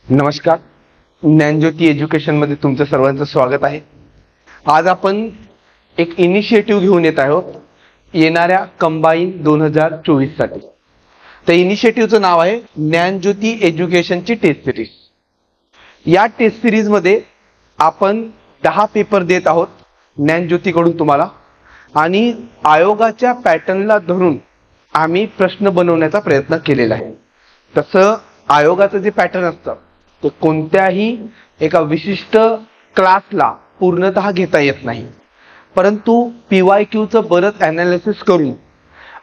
नमस्कार, ज्ञानज्योती एज्युकेशन मध्ये तुमचं सर्वांचं स्वागत आहे। आज आपण एक इनिशिएटिव्ह घेऊन येत आहोत येणाऱ्या कंबाईन 2024 साठी। त्या इनिशिएटिव्हचं नाव आहे ज्ञानज्योती एज्युकेशनची टेस्ट सिरीज। या टेस्ट सिरीज मध्ये आपण 10 पेपर देत आहोत ज्ञानज्योतीकडून तुम्हाला, आणि आयोगाच्या पॅटर्नला धरून आम्ही प्रश्न बनवण्याचा प्रयत्न केलेला आहे। तसं आयोगाचं जे पॅटर्न असतं ते कोणत्याही एका विशिष्ट क्लासला पूर्णतः घेता येत नाही, परंतु पीवायक्यूचं बरंच ॲनालिसिस करून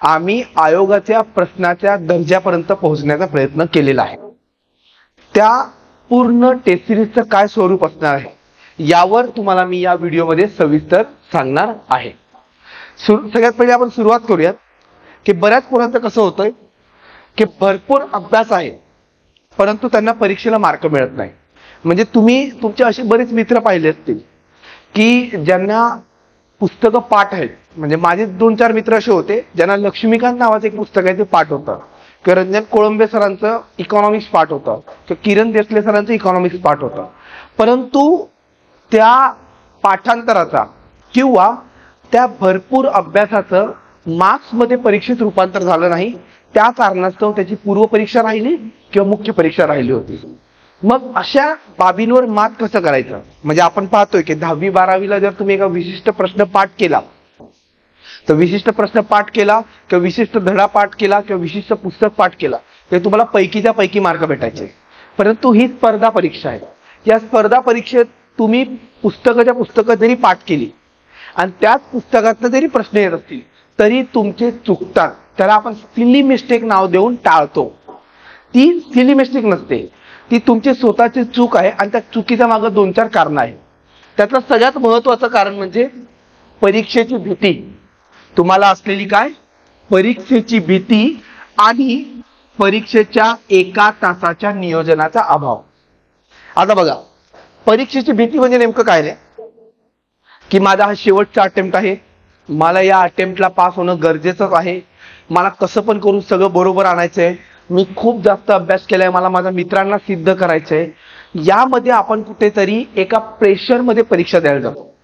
आम्ही आयोगाच्या प्रश्नाच्या दर्जापर्यंत पोहोचण्याचा प्रयत्न केलेला आहे। त्या पूर्ण टेस्ट सिरीजचं काय स्वरूप असणार आहे यावर तुम्हाला मी या व्हिडिओमध्ये सविस्तर सांगणार आहे। सगळ्यात पहिले आपण सुरुवात करूयात की बऱ्याच पोरांचं कसं होतंय की भरपूर अभ्यास आहे परंतु त्यांना परीक्षेला मार्क मिळत नाही। म्हणजे तुम्ही तुमचे असे बरेच मित्र पाहिले असतील की ज्यांना पुस्तकं पाठ आहेत। म्हणजे माझे 2-4 मित्र असे होते ज्यांना लक्ष्मीकांत नावाचं एक पुस्तक आहे ते पाठ होतं, किंवा रंजन कोळंबे सरांचं इकॉनॉमिक्स पाठ होतं, किंवा किरण देसले सरांचं इकॉनॉमिक्स पाठ होतं, परंतु त्या पाठांतराचा किंवा त्या भरपूर अभ्यासाचं मार्क्स मध्ये परीक्षेत रूपांतर झालं नाही। त्या कारणास्तव त्याची पूर्व परीक्षा राहिली किंवा मुख्य परीक्षा राहिली होती। मग अशा बाबींवर मात कसं करायचं, म्हणजे आपण पाहतोय की 10वी-12वीला जर तुम्ही एका विशिष्ट प्रश्न पाठ केला तर विशिष्ट प्रश्न पाठ केला किंवा विशिष्ट धडा पाठ केला किंवा विशिष्ट पुस्तक पाठ केला तर तुम्हाला पैकीच्या पैकी मार्क भेटायचे। परंतु ही स्पर्धा परीक्षा आहे। या स्पर्धा परीक्षेत तुम्ही पुस्तकं जरी पाठ केली आणि त्याच पुस्तकातनं जरी प्रश्न येत असतील तरी तुमचे चुकतात। त्याला आपण सिली मिस्टेक नाव देऊन टाळतो। ती सिली मिस्टेक नसते, ती तुमची स्वतःची चूक आहे आणि त्या चुकीच्या मागे 2-4 कारण आहेत। त्यातलं सगळ्यात महत्त्वाचं कारण म्हणजे परीक्षेची भीती। तुम्हाला असलेली काय परीक्षेची भीती आणि परीक्षेच्या 1 तासाच्या नियोजनाचा अभाव। आता बघा, परीक्षेची भीती म्हणजे नेमकं काय रे की माझा हा शेवटचा अटेम्प्ट आहे, मला या अटेम्प्टला पास होणं गरजेचंच आहे, मला कसं पण करून सगळं बरोबर आणायचंय, मी खूप जास्त अभ्यास केलाय, मला माझ्या मित्रांना सिद्ध करायचंय। यामध्ये आपण कुठेतरी एका प्रेशरमध्ये परीक्षा द्यायला जातो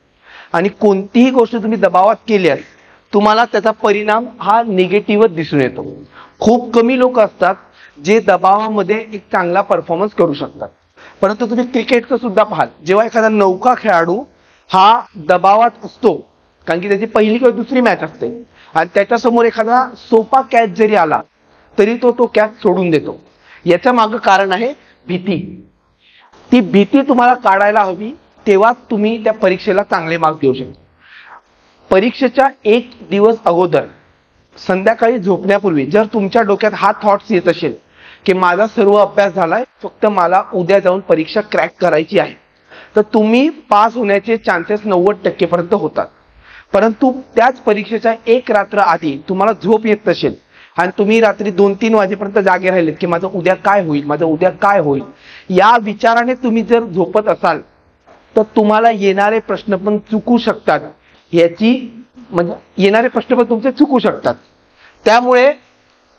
आणि कोणतीही गोष्ट तुम्ही दबावात केल्यास तुम्हाला त्याचा परिणाम हा निगेटिव्हच दिसून येतो। खूप कमी लोक असतात जे दबावामध्ये एक चांगला परफॉर्मन्स करू शकतात। परंतु तुम्ही क्रिकेटचं सुद्धा पाहाल, जेव्हा एखादा नौका खेळाडू हा दबावात असतो कारण की त्याची पहिली किंवा दुसरी मॅच असते आणि त्याच्यासमोर एखादा सोपा कॅच जरी आला तरी तो कॅच सोडून देतो, याच्या मागे कारण आहे भीती। ती भीती तुम्हाला काढायला हवी, तेव्हा तुम्ही त्या परीक्षेला चांगले मार्क देऊ शकता। परीक्षेच्या 1 दिवस अगोदर संध्याकाळी झोपण्यापूर्वी जर तुमच्या डोक्यात हा थॉट्स येत असेल की माझा सर्व अभ्यास झालाय, फक्त मला उद्या जाऊन परीक्षा क्रॅक करायची आहे, तर तुम्ही पास होण्याचे चान्सेस 90% पर्यंत होतात। परंतु त्याच परीक्षेच्या 1 रात्र आधी तुम्हाला झोप येत असेल आणि तुम्ही रात्री 2-3 वाजेपर्यंत जागे राहिलेत की माझं उद्या काय होईल, माझं उद्या काय होईल, या विचाराने तुम्ही जर झोपत असाल तर तुम्हाला येणारे प्रश्न पण चुकू शकतात। म्हणजे येणारे प्रश्न पण तुमचे चुकू शकतात। त्यामुळे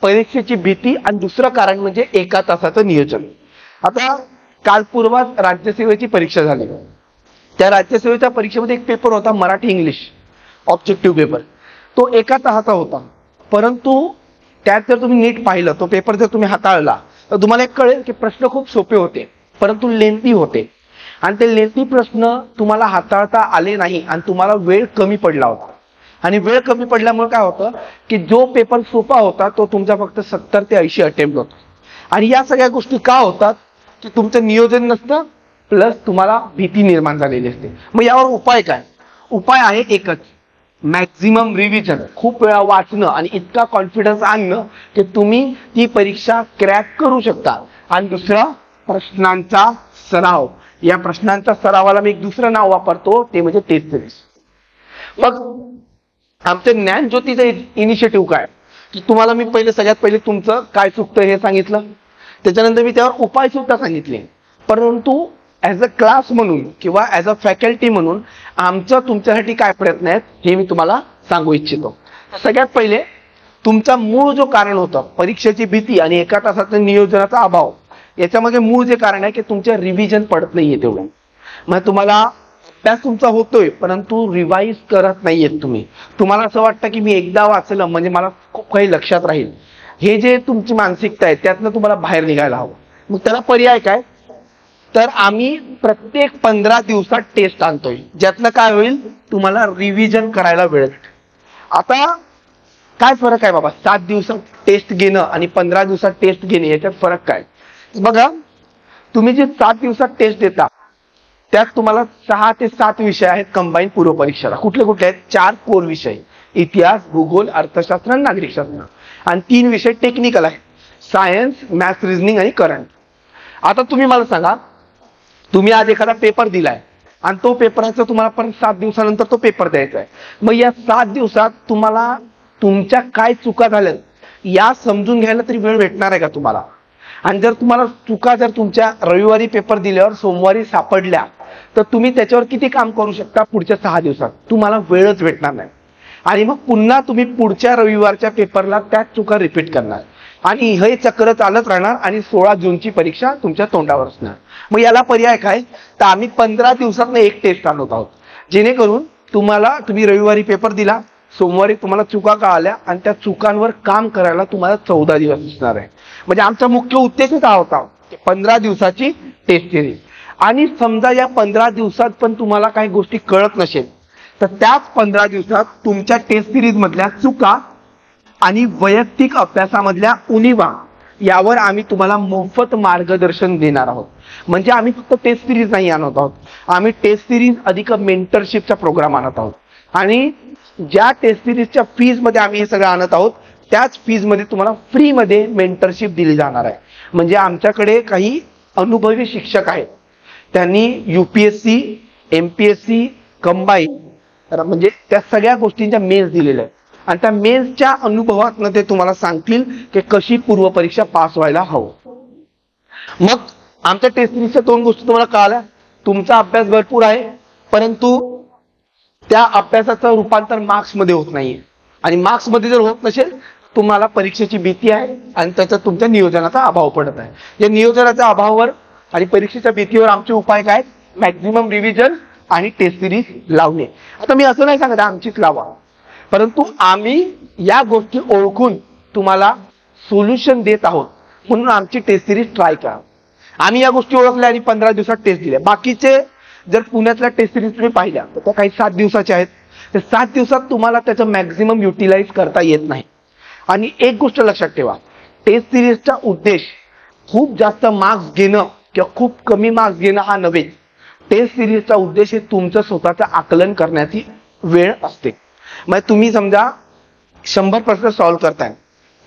परीक्षेची भीती आणि दुसरं कारण म्हणजे 1 तासाचं नियोजन। आता काल पूर्वात राज्यसेवेची परीक्षा झाली। त्या राज्यसेवेच्या परीक्षेमध्ये एक पेपर होता मराठी इंग्लिश ऑब्जेक्टिव्ह पेपर, तो 1 तासाचा होता। परंतु त्यात जर तुम्ही नीट पाहिलं, तो पेपर जर तुम्ही हाताळला तर तुम्हाला एक कळेल की प्रश्न खूप सोपे होते परंतु लेंथी होते, आणि ते लेंथी प्रश्न तुम्हाला हाताळता आले नाही आणि तुम्हाला वेळ कमी पडला होता। आणि वेळ कमी पडल्यामुळे काय होतं की जो पेपर सोपा होता तो तुमचा फक्त 70 ते 80 अटेम्प्ट होता। आणि या सगळ्या गोष्टी का होतात की तुमचं नियोजन नसतं, प्लस तुम्हाला भीती निर्माण झालेली असते। मग यावर उपाय काय? उपाय आहे एकच, मॅक्झिमम रिव्हिजन, खूप वेळा वाचणं आणि इतका कॉन्फिडन्स आणणं की तुम्ही ती परीक्षा क्रॅक करू शकता। आणि दुसरा, प्रश्नांचा सराव। या प्रश्नांच्या सरावाला मी एक दुसरं नाव वापरतो, ते म्हणजे टेस्ट सिरीज। मग आमचं ज्ञानज्योतीचं इनिशिएटिव्ह काय की तुम्हाला मी सगळ्यात पहिले तुमचं काय चुकतं हे सांगितलं, त्याच्यानंतर मी त्यावर उपाय सुद्धा सांगितले। परंतु ॲज अ क्लास म्हणून किंवा ॲज अ फॅकल्टी म्हणून आमचं तुमच्यासाठी काय प्रयत्न आहेत हे मी तुम्हाला सांगू इच्छितो। सगळ्यात पहिले तुमचा मूळ जो कारण होतं परीक्षेची भीती आणि एका तासाचं नियोजनाचा अभाव, याच्यामध्ये मूळ जे कारण आहे की तुमच्या रिव्हिजन पडत नाहीये तेवढं. मग तुम्हाला अभ्यास तुमचा होतोय परंतु रिवाइज करत नाहीयेत तुम्ही. तुम्हाला असं वाटतं की मी एकदा वाचलं म्हणजे मला खूप काही लक्षात राहील. हे जे तुमची मानसिकता आहे त्यातनं तुम्हाला बाहेर निघायला हवं. मग त्याला पर्याय काय, तर आम्ही प्रत्येक 15 दिवसात टेस्ट आणतोय, ज्यातनं काय होईल तुम्हाला रिव्हिजन करायला वेळ. आता काय फरक आहे बाबा 7 दिवसात टेस्ट घेणं आणि 15 दिवसात टेस्ट घेणे, याच्यात फरक काय. बघा, तुम्ही जे 7 दिवसात टेस्ट देता त्यात तुम्हाला 6 ते 7 विषय आहेत कंबाईन पूर्व परीक्षेला. कुठले कुठले आहेत, 4 कोर विषय, इतिहास, भूगोल, अर्थशास्त्र आणि नागरिकशास्त्र, आणि 3 विषय टेक्निकल आहेत, सायन्स, मॅथ्स, रिझनिंग आणि करंट. आता तुम्ही मला सांगा, तुम्ही आज एखादा पेपर दिलाय आणि तो पेपराचा तुम्हाला परत 7 दिवसानंतर तो पेपर द्यायचा आहे. मग या 7 दिवसात तुम्हाला तुमच्या काय चुका झाल्यात या समजून घ्यायला तरी वेळ भेटणार आहे का तुम्हाला. आणि जर तुम्हाला चुका जर तुमच्या रविवारी पेपर दिल्यावर सोमवारी सापडल्या तर तुम्ही त्याच्यावर किती काम करू शकता पुढच्या 6 दिवसात, तुम्हाला वेळच भेटणार नाही. आणि मग पुन्हा तुम्ही पुढच्या रविवारच्या पेपरला त्याच चुका रिपीट करणार आणि हे चक्र चालत राहणार आणि 16 जूनची परीक्षा तुमच्या तोंडावर असणार. मग याला पर्याय काय, तर आम्ही 15 दिवसात एक टेस्ट आणत आहोत, जेणेकरून तुम्ही रविवारी पेपर दिला, सोमवारी तुम्हाला चुका कळाल्या आणि त्या चुकांवर काम करायला तुम्हाला 14 दिवस असणार आहे. म्हणजे आमचा मुख्य उद्देशच हा होता 15 दिवसाची टेस्ट सिरीज. आणि समजा या 15 दिवसात पण तुम्हाला काही गोष्टी कळत नसेल तर त्याच 15 दिवसात तुमच्या टेस्ट सिरीज मधल्या चुका आणि वैयक्तिक अभ्यासामधल्या उणिवा यावर आम्ही तुम्हाला मोफत मार्गदर्शन देणार आहोत. म्हणजे आम्ही फक्त टेस्ट सिरीज नाही आणत आहोत, आम्ही टेस्ट सिरीज अधिक मेंटरशिपचा प्रोग्राम आणत आहोत. आणि ज्या टेस्ट सिरीजच्या फीज मध्ये आम्ही हे सगळं आणत आहोत त्याच फीज मध्ये तुम्हाला फ्री मध्ये मेंटरशिप दिली जाणार आहे. म्हणजे आमच्याकडे काही अनुभवी शिक्षक आहेत, त्यांनी UPSC, MPSC कंबाईन म्हणजे त्या सगळ्या गोष्टींच्या मेन्स दिलेल्या आहेत आणि त्या मेन्सच्या अनुभवातनं ते तुम्हाला सांगतील की कशी पूर्व परीक्षा पास व्हायला हवं. मग आमच्या टेस्ट सिरीजच्या 2 गोष्टी तुम्हाला कळाल्या, तुमचा अभ्यास भरपूर आहे परंतु त्या अभ्यासाचं रूपांतर मार्क्स मध्ये होत नाहीये, आणि मार्क्स मध्ये जर होत नसेल तुम्हाला परीक्षेची भीती आहे आणि त्याचा तुमच्या नियोजनाचा अभाव पडत आहे. या नियोजनाच्या अभावावर आणि परीक्षेच्या भीतीवर आमचे उपाय काय, मॅक्झिमम रिव्हिजन आणि टेस्ट सिरीज लावणे. आता मी असं नाही सांगत आमचीच लावा, परंतु आम्ही या गोष्टी ओळखून तुम्हाला सोल्युशन देत आहोत म्हणून आमची टेस्ट सिरीज ट्राय करा. आम्ही या गोष्टी ओळखल्या आणि 15 दिवसात टेस्ट दिल्या. बाकीचे जर पुण्यातल्या टेस्ट सिरीज तुम्ही पाहिल्या तर त्या काही 7 दिवसाच्या आहेत, तर 7 दिवसात तुम्हाला त्याचं मॅक्झिमम युटिलाइज करता येत नाही. आणि एक गोष्ट लक्षात ठेवा, टेस्ट सिरीजचा उद्देश खूप जास्त मार्क्स घेणं किंवा खूप कमी मार्क्स घेणं हा नव्हे. टेस्ट सिरीजचा उद्देश हे तुमचं स्वतःचं आकलन करण्याची वेळ असते. मग तुम्ही समजा 100 प्रश्न सॉल्व्ह करताय,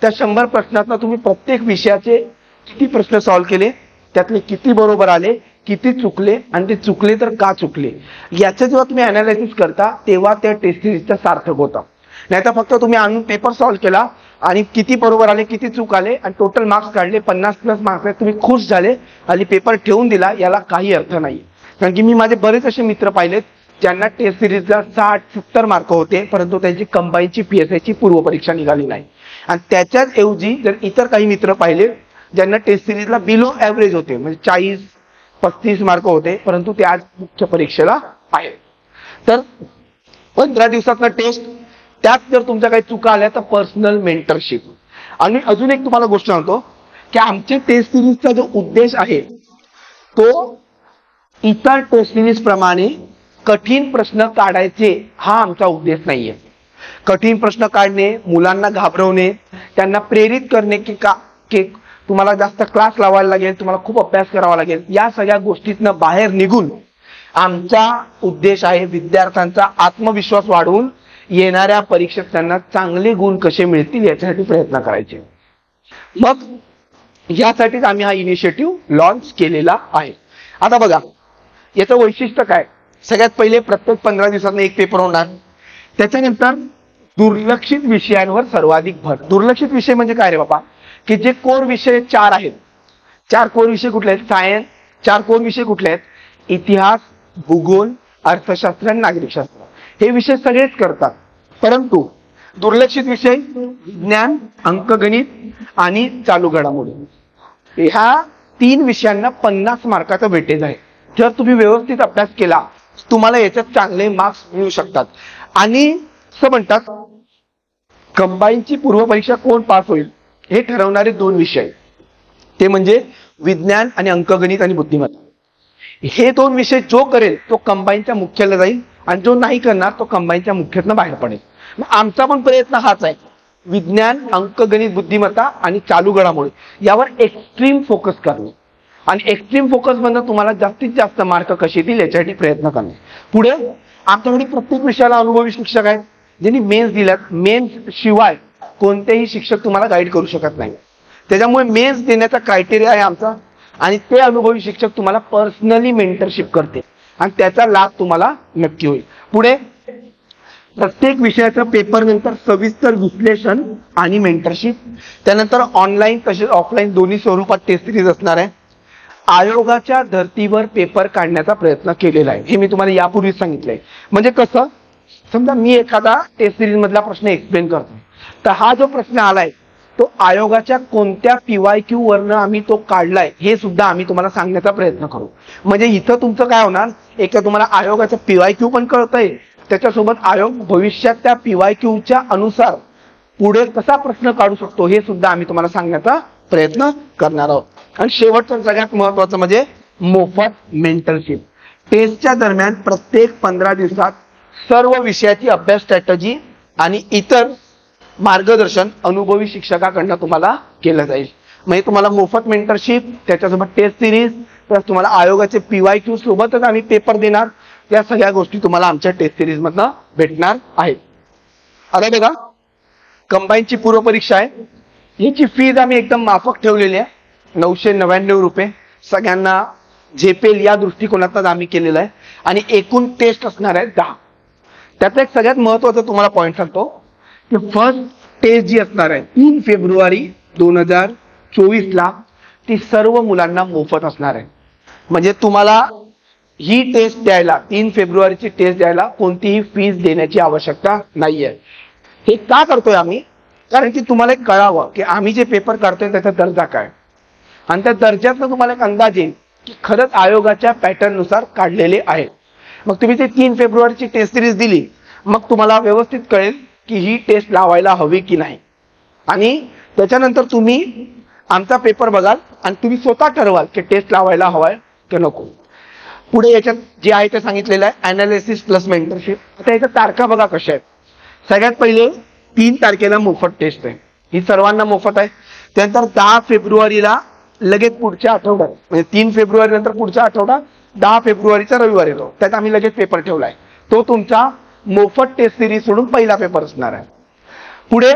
त्या 100 प्रश्नातनं तुम्ही प्रत्येक विषयाचे किती प्रश्न सॉल्व्ह केले, त्यातले किती बरोबर आले, किती चुकले आणि ते चुकले तर का चुकले, याचं जेव्हा तुम्ही अनालिसिस करता तेव्हा त्या टेस्ट सिरीजचं सार्थक होतं. नाहीतर फक्त तुम्ही आणून पेपर सॉल्व्ह केला आणि किती बरोबर आले किती चूक आले आणि टोटल मार्क्स काढले 50+ मार्क्स, तुम्ही खुश झाले आणि पेपर ठेवून दिला, याला काही अर्थ नाही. कारण की मी माझे बरेच असे मित्र पाहिलेत ज्यांना टेस्ट सिरीजला 60-70 मार्क होते परंतु त्यांची कंबाईनची PSIची पूर्व परीक्षा निघाली नाही. आणि त्याच्याच ऐवजी जर इतर काही मित्र पाहिले ज्यांना टेस्ट सिरीजला बिलो ॲव्हरेज होते, म्हणजे 40-35 मार्क होते परंतु ते आज मुख्य परीक्षेला आहे. तर 15 दिवसातला टेस्ट, त्यात जर तुमच्या काही चुका आल्या तर पर्सनल मेंटरशिप. आणि अजून एक तुम्हाला गोष्ट सांगतो की आमच्या टेस्ट सिरीजचा जो उद्देश आहे तो इतर टेस्ट सिरीज प्रमाणे कठीण प्रश्न काढायचे हा आमचा उद्देश नाहीये. कठीण प्रश्न काढणे, मुलांना घाबरवणे, त्यांना प्रेरित करणे की तुम्हाला जास्त क्लास लावायला लागेल, तुम्हाला खूप अभ्यास करावा लागेल, या सगळ्या गोष्टीतनं बाहेर निघून आमचा उद्देश आहे विद्यार्थ्यांचा आत्मविश्वास वाढवून येणाऱ्या परीक्षेत त्यांना चांगले गुण कसे मिळतील याच्यासाठी प्रयत्न करायचे. मग यासाठीच आम्ही हा इनिशिएटिव्ह लॉन्च केलेला आहे. आता बघा याचं वैशिष्ट्य काय, सगळ्यात पहिले प्रत्येक 15 दिवसांना एक पेपर होणार. त्याच्यानंतर दुर्लक्षित विषयांवर सर्वाधिक भर. दुर्लक्षित विषय म्हणजे काय रे बाबा, की जे कोर विषय 4 आहेत, 4 कोर विषय कुठले आहेत, सायन्स, 4 कोर विषय कुठले आहेत, इतिहास, भूगोल, अर्थशास्त्र आणि नागरिकशास्त्र, हे विषय सगळेच करतात. परंतु दुर्लक्षित विषय विज्ञान, अंकगणित आणि चालू घडामोडी, ह्या 3 विषयांना 50 मार्काचा वेटेज आहे. जर तुम्ही व्यवस्थित अभ्यास केला तुम्हाला याच्यात चांगले मार्क्स मिळू शकतात. आणि असं म्हणतात कंबाईनची पूर्व परीक्षा कोण पास होईल हे ठरवणारे 2 विषय, ते म्हणजे विज्ञान आणि अंकगणित आणि बुद्धिमत्ता. हे 2 विषय जो करेल तो कंबाईनच्या मुख्याला जाईल आणि जो नाही करणार तो कंबाईनच्या मुख्यातनं बाहेर पडेल. आमचा पण प्रयत्न हाच आहे, विज्ञान, अंकगणित, बुद्धिमत्ता आणि चालू घडामोडी यावर एक्स्ट्रीम फोकस करणे आणि एक्स्ट्रीम फोकस म्हणजे तुम्हाला जास्तीत जास्त मार्क कसे येतील याच्यासाठी प्रयत्न करणे. पुढे आमच्याकडे प्रत्येक विषयाला अनुभवी शिक्षक आहेत ज्यांनी मेन्स दिल्यात. मेन्स शिवाय कोणतेही शिक्षक तुम्हाला गाईड करू शकत नाही. त्याच्यामुळे मेन्स देण्याचा क्रायटेरिया आहे आमचा आणि ते अनुभवी शिक्षक तुम्हाला पर्सनली मेंटरशिप करते आणि त्याचा लाभ तुम्हाला नक्की होईल. पुढे प्रत्येक विषयाचं पेपर नंतर सविस्तर विश्लेषण आणि मेंटरशिप, त्यानंतर ऑनलाईन तसेच ऑफलाईन दोन्ही स्वरूपात टेस्ट सिरीज असणार आहे. आयोगाच्या धर्तीवर पेपर काढण्याचा प्रयत्न केलेला आहे, हे मी तुम्हाला यापूर्वीच सांगितलंय. म्हणजे कसं, समजा मी एखादा टेस्ट सिरीज मधला प्रश्न एक्सप्लेन करतो, तर हा जो प्रश्न आलाय तो आयोगाच्या कोणत्या PYQ वरनं आम्ही तो काढलाय हे सुद्धा आम्ही तुम्हाला सांगण्याचा प्रयत्न करू. म्हणजे इथं तुमचं काय होणार, एक तुम्हाला आयोगाचं PYQ पण कळतंय, त्याच्यासोबत आयोग भविष्यात त्या PYQच्या अनुसार पुढे कसा प्रश्न काढू शकतो हे सुद्धा आम्ही तुम्हाला सांगण्याचा प्रयत्न करणार आहोत. आणि शेवटचं सगळ्यात महत्वाचं म्हणजे मोफत मेंटरशिप. टेस्टच्या दरम्यान प्रत्येक 15 दिवसात सर्व विषयाची अभ्यास स्ट्रॅटेजी आणि इतर मार्गदर्शन अनुभवी शिक्षकाकडनं तुम्हाला केलं जाईल. म्हणजे तुम्हाला मोफत मेंटरशिप, त्याच्यासोबत टेस्ट सिरीज, प्लस तुम्हाला आयोगाचे PYQ सोबतच आम्ही पेपर देणार. या सगळ्या गोष्टी तुम्हाला आमच्या टेस्ट सिरीज मधनं भेटणार आहेत. आता बघा, कंबाईनची पूर्व परीक्षा आहे, याची फीज आम्ही एकदम माफक ठेवलेली आहे, 999 रुपये. सगळ्यांना झेपेल या दृष्टिकोनातच आम्ही केलेलं आहे. आणि एकूण टेस्ट असणार आहे 10. त्यातलं एक सगळ्यात महत्वाचं तुम्हाला पॉईंट सांगतो की फर्स्ट टेस्ट जी असणार आहे 3 फेब्रुवारी 2024 ती सर्व मुलांना मोफत असणार आहे. म्हणजे तुम्हाला ही टेस्ट द्यायला, 3 फेब्रुवारीची टेस्ट द्यायला कोणतीही फीस देण्याची आवश्यकता नाहीये. हे का करतोय आम्ही, कारण की तुम्हाला एक कळावं की आम्ही जे पेपर काढतोय त्याचा दर्जा काय, आणि त्या दर्जातनं तुम्हाला एक अंदाज येईल की खरंच आयोगाच्या पॅटर्न नुसार काढलेले आहे. मग तुम्ही ते 3 फेब्रुवारीची टेस्ट सिरीज दिली, मग तुम्हाला व्यवस्थित कळेल की ही टेस्ट लावायला हवी की नाही. आणि त्याच्यानंतर तुम्ही आमचा पेपर बघाल आणि तुम्ही स्वतः ठरवाल की टेस्ट लावायला हवाय की नको. पुढे याच्यात जे आहे ते सांगितलेलं आहे, अनालिसिस प्लस मेंटरशिप. आता याच्या तारखा बघा कशा आहेत. सगळ्यात पहिले 3 तारखेला मोफत टेस्ट आहे, ही सर्वांना मोफत आहे. त्यानंतर 10 फेब्रुवारीला लगेच पुढच्या आठवड्यात, म्हणजे 3 फेब्रुवारी नंतर पुढचा आठवडा 10 फेब्रुवारीचा रविवार येतो, त्यात आम्ही लगेच पेपर ठेवलाय. तो तुमचा मोफत टेस्ट सिरीज सोडून पहिला पेपर असणार आहे. पुढे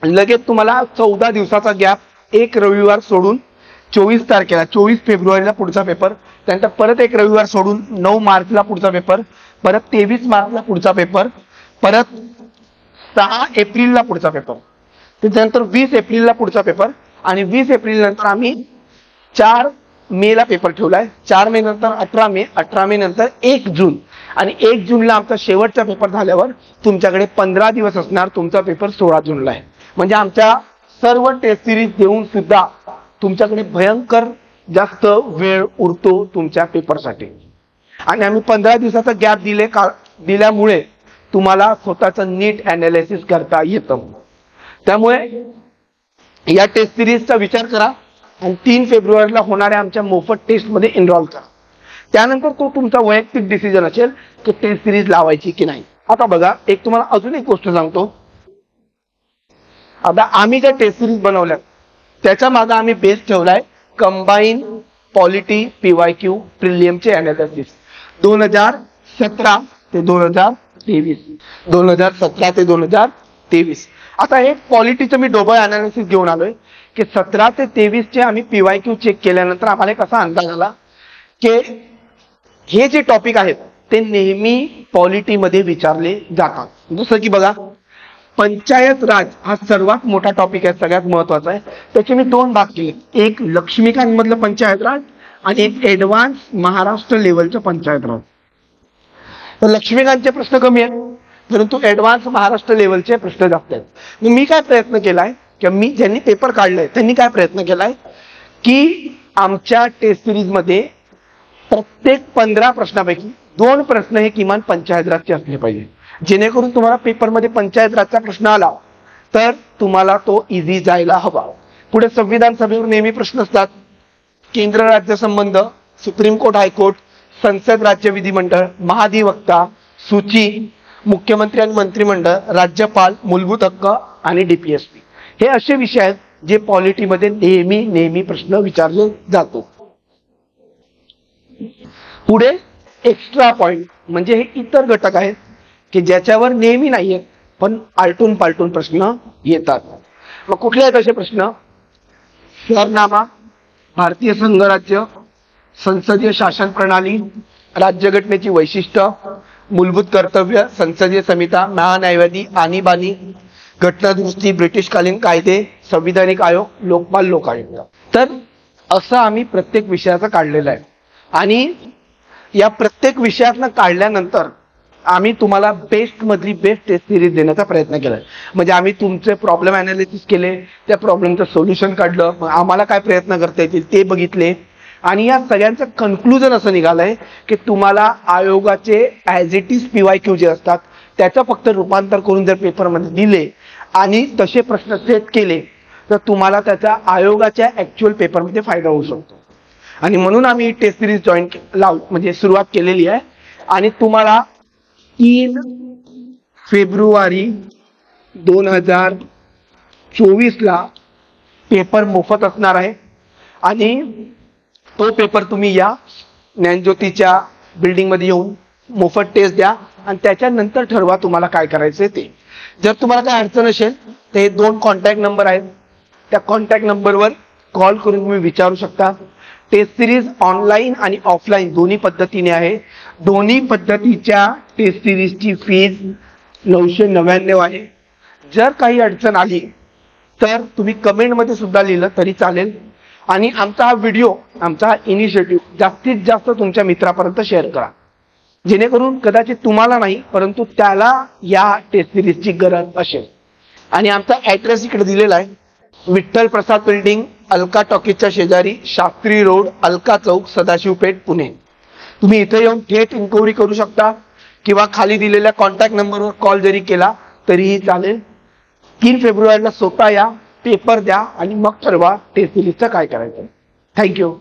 लगेच तुम्हाला 14 दिवसाचा गॅप, एक रविवार सोडून 24 तारखेला 24 फेब्रुवारीला पुढचा पेपर, त्यानंतर परत एक रविवार सोडून 9 मार्चला पुढचा पेपर, परत 23 मार्चला पुढचा पेपर, परत 6 एप्रिलला पुढचा पेपर, त्याच्यानंतर 20 एप्रिलला पुढचा पेपर आणि 20 एप्रिल नंतर आम्ही 4 मेला पेपर ठेवलाय. 4 मे नंतर 18 मे, 18 मे नंतर 1 जून आणि 1 जूनला आमचा शेवटचा पेपर झाल्यावर तुमच्याकडे 15 दिवस असणार. तुमचा पेपर 16 जूनला आहे. म्हणजे आमच्या सर्व टेस्ट सिरीज देऊन सुद्धा तुमच्याकडे भयंकर जास्त वेळ उरतो तुमच्या पेपरसाठी. आणि आम्ही 15 दिवसाचा गॅप दिल्यामुळे तुम्हाला स्वतःचं नीट अनालिसिस करता येतं. त्यामुळे या टेस्ट सिरीजचा विचार करा आणि 3 फेब्रुवारीला होणाऱ्या आमच्या मोफत टेस्ट मध्ये एनरोल करा. त्यानंतर तो तुमचा वैयक्तिक डिसिजन असेल की टेस्ट सिरीज लावायची की नाही. आता बघा, एक तुम्हाला अजून एक गोष्ट सांगतो. आता आम्ही ज्या टेस्ट सिरीज बनवल्यात त्याच्या मागे आम्ही बेस ठेवलाय कंबाईन पॉलिटी PYQ प्रिलियमचे अनालिसिस 2017 ते 2023, 2017 ते 2023. आता हे पॉलिटीचं मी डोबल अनालिसिस घेऊन आलोय की 17 ते 23 चे आम्ही PYQ चेक केल्यानंतर आम्हाला कसा अंदाज आला की हे जे टॉपिक आहेत ते नेहमी पॉलिटीमध्ये विचारले जातात. जसं की बघा, पंचायत राज हा सर्वात मोठा टॉपिक आहे, सगळ्यात महत्वाचा आहे. त्याचे मी 2 भाग केले, एक लक्ष्मीकांत मधलं पंचायत राज आणि एक ऍडव्हान्स महाराष्ट्र लेवलचं पंचायत राज. तर लक्ष्मीकांतचे प्रश्न कमी आहेत, परंतु ऍडव्हान्स महाराष्ट्र लेवलचे प्रश्न जास्त आहेत. मी काय प्रयत्न केलाय किंवा मी ज्यांनी पेपर काढलाय त्यांनी काय प्रयत्न केलाय की आमच्या टेस्ट सिरीज मध्ये प्रत्येक 15 प्रश्नापैकी 2 प्रश्न हे किमान पंचायत राजचे असले पाहिजे, जेणेकरून तुम्हाला पेपरमध्ये पंचायत राजचा प्रश्न आला तर तुम्हाला तो इझी जायला हवा. पुढे संविधान सभेवर नेहमी प्रश्न असतात, केंद्र राज्य संबंध, सुप्रीम कोर्ट हायकोर्ट, संसद राज्य विधिमंडळ, महाधिवक्ता, सूची, मुख्यमंत्री आणि मंत्रिमंडळ, राज्यपाल, मूलभूत हक्क आणि डीपीएसपी हे असे विषय आहेत जे पॉलिटीमध्ये नेहमी प्रश्न विचारले जातो. पुढे एक्स्ट्रा पॉइंट म्हणजे हे इतर घटक आहेत की ज्याच्यावर नेहमी नाहीये पण आलटून पालटून प्रश्न येतात. मग कुठले आहेत असे प्रश्न? सरनामा, भारतीय संघराज्य, संसदीय शासन प्रणाली, राज्यघटनेची वैशिष्ट्य, मूलभूत कर्तव्य, संसदीय संहिता, महान्यायवादी, आणीबाणी, घटना दुरुस्ती, ब्रिटिशकालीन कायदे, संविधानिक आयोग, लोकपाल, लोकायुक्त. तर असं आम्ही प्रत्येक विषयाचं काढलेलं आहे आणि या प्रत्येक विषयातनं काढल्यानंतर आम्ही तुम्हाला बेस्ट मधली बेस्ट टेस्ट सिरीज देण्याचा प्रयत्न केलाय. म्हणजे आम्ही तुमचे प्रॉब्लेम अनालिसिस केले, त्या प्रॉब्लेमचं सोल्युशन काढलं, मग आम्हाला काय प्रयत्न करता येतील ते बघितले आणि या सगळ्यांचं कन्क्लुजन असं निघालंय की तुम्हाला आयोगाचे ॲज इट इज PYQ जे असतात त्याचं फक्त रूपांतर करून जर पेपरमध्ये दिले आणि तसे प्रश्न सेट केले तर तुम्हाला त्याचा आयोगाच्या ऍक्च्युअल पेपरमध्ये फायदा होऊ शकतो. आणि म्हणून आम्ही टेस्ट सिरीज म्हणजे सुरुवात केलेली आहे आणि तुम्हाला 3 फेब्रुवारी 2024 ला पेपर मोफत असणार आहे आणि तो पेपर तुम्ही या ज्ञानज्योतीच्या बिल्डिंग मध्ये येऊन मोफत टेस्ट द्या आणि त्याच्यानंतर ठरवा तुम्हाला काय करायचंय ते. जर तुम्हाला काय अडचण असेल तर हे 2 कॉन्टॅक्ट नंबर आहेत, त्या कॉन्टॅक्ट नंबरवर कॉल करून तुम्ही विचारू शकता. टेस्ट सिरीज ऑनलाईन आणि ऑफलाईन दोन्ही पद्धतीने आहे. दोन्ही पद्धतीच्या टेस्ट सिरीजची फीज 999 आहे. जर काही अडचण आली तर तुम्ही कमेंटमध्ये सुद्धा लिहिलं तरी चालेल आणि आमचा हा व्हिडिओ, आमचा हा इनिशिएटिव्ह जास्तीत जास्त तुमच्या मित्रापर्यंत शेअर करा, जेणेकरून कदाचित तुम्हाला नाही परंतु त्याला या टेस्ट सिरीजची गरज असेल. आणि आमचा ऍड्रेस इकडे दिलेला आहे, विठ्ठल प्रसाद बिल्डिंग, अलका टॉकीजच्या शेजारी, शास्त्री रोड, अलका चौक, सदाशिव पेठ, पुणे. तुम्ही इथे येऊन थेट इन्क्वायरी करू शकता किंवा खाली दिलेल्या कॉन्टॅक्ट नंबरवर कॉल जरी केला तरीही चालेल. 3 फेब्रुवारीला स्वतः या, पेपर द्या आणि मग ठरवा टेस्ट सिरीजचं काय करायचं. थँक्यू.